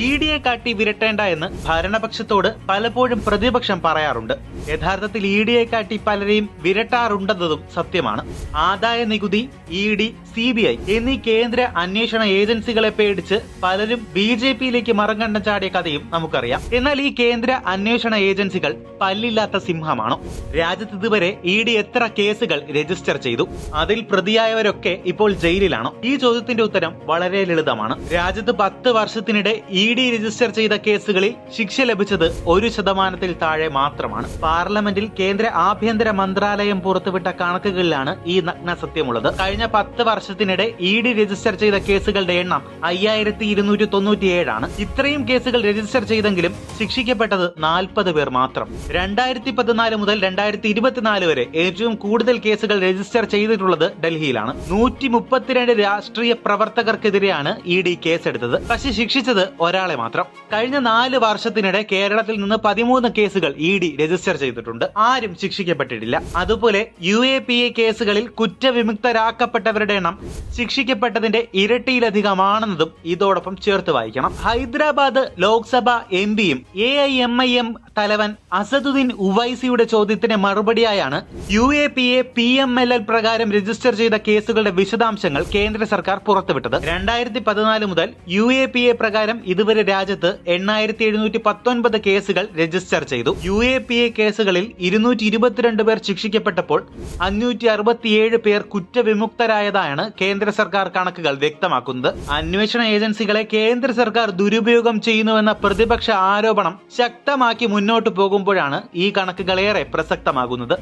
ഇഡിയെ കാട്ടി വിരട്ടേണ്ട എന്ന് ഭരണപക്ഷത്തോട് പലപ്പോഴും പ്രതിപക്ഷം പറയാറുണ്ട്. യഥാർത്ഥത്തിൽ ഇഡിയെ കാട്ടി പലരെയും വിരട്ടാറുണ്ടെന്നതും സത്യമാണ്. ആദായ നികുതി, ഇഡി, CBI എന്നീ കേന്ദ്ര അന്വേഷണ ഏജൻസികളെ പേടിച്ച് പലരും BJPയിലേക്ക് മറങ്കണ്ഠം ചാടിയ കഥയും നമുക്കറിയാം. എന്നാൽ ഈ കേന്ദ്ര അന്വേഷണ ഏജൻസികൾ പല്ലില്ലാത്ത സിംഹമാണോ? രാജ്യത്ത് ഇതുവരെ ഇഡി എത്ര കേസുകൾ രജിസ്റ്റർ ചെയ്തു? അതിൽ പ്രതിയായവരൊക്കെ ഇപ്പോൾ ജയിലിലാണോ? ഈ ചോദ്യത്തിന്റെ ഉത്തരം വളരെ ലളിതമാണ്. രാജ്യത്ത് 10 വർഷത്തിനിടെ ഇഡി രജിസ്റ്റർ ചെയ്ത കേസുകളിൽ ശിക്ഷ ലഭിച്ചത് 1% താഴെ മാത്രമാണ്. പാർലമെന്റിൽ കേന്ദ്ര ആഭ്യന്തര മന്ത്രാലയം പുറത്തുവിട്ട കണക്കുകളിലാണ് ഈ നഗ്ന സത്യമുള്ളത്. കഴിഞ്ഞ 10 വർഷത്തിനിടെ ഇഡി രജിസ്റ്റർ ചെയ്ത കേസുകളുടെ എണ്ണം 5297 ആണ്. ഇത്രയും കേസുകൾ രജിസ്റ്റർ ചെയ്തെങ്കിലും ശിക്ഷിക്കപ്പെട്ടത് 40 പേർ മാത്രം. 2014 മുതൽ 2024 വരെ ഏറ്റവും കൂടുതൽ കേസുകൾ രജിസ്റ്റർ ചെയ്തിട്ടുള്ളത് ഡൽഹിയിലാണ്. 132 രാഷ്ട്രീയ പ്രവർത്തകർക്കെതിരെയാണ് ഇഡി കേസെടുത്തത്. പക്ഷേ ശിക്ഷിച്ചത് ഒരാളെ മാത്രം. കഴിഞ്ഞ 4 വർഷത്തിനിടെ കേരളത്തിൽ നിന്ന് 13 കേസുകൾ ഇഡി രജിസ്റ്റർ ചെയ്തിട്ടുണ്ട്. ആരും ശിക്ഷിക്കപ്പെട്ടിട്ടില്ല. അതുപോലെ UAPA കേസുകളിൽ കുറ്റവിമുക്തരാക്കപ്പെട്ടവരുടെ എണ്ണം ശിക്ഷിക്കപ്പെട്ടതിന്റെ ഇരട്ടിയിലധികമാണെന്നതും ഇതോടൊപ്പം ചേർത്ത് വായിക്കണം. ഹൈദരാബാദ് ലോക്സഭ MPയും AIMIM തലവൻ അസദുദ്ദീൻ ഉവൈസിയുടെ ചോദ്യത്തിന് മറുപടിയായാണ് UAPA PMLL പ്രകാരം രജിസ്റ്റർ ചെയ്ത കേസുകളുടെ വിശദാംശങ്ങൾ കേന്ദ്ര സർക്കാർ പുറത്തുവിട്ടത്. 2014 മുതൽ UAPA പ്രകാരം ഇതുവരെ രാജ്യത്ത് 8719 കേസുകൾ രജിസ്റ്റർ ചെയ്തു. UAPA കേസുകളിൽ 222 പേർ ശിക്ഷിക്കപ്പെട്ടപ്പോൾ 567 പേർ കുറ്റവിമുക്തരായതാണ് കേന്ദ്ര സർക്കാർ കണക്കുകൾ വ്യക്തമാക്കുന്നത്. അന്വേഷണ ഏജൻസികളെ കേന്ദ്ര സർക്കാർ ദുരുപയോഗം ചെയ്യുന്നുവെന്ന പ്രതിപക്ഷ ആരോപണം ശക്തമാക്കി മുന്നോട്ടു പോകുമ്പോഴാണ് ഈ കണക്കുകളേറെ പ്രസക്തമാകുന്നത്.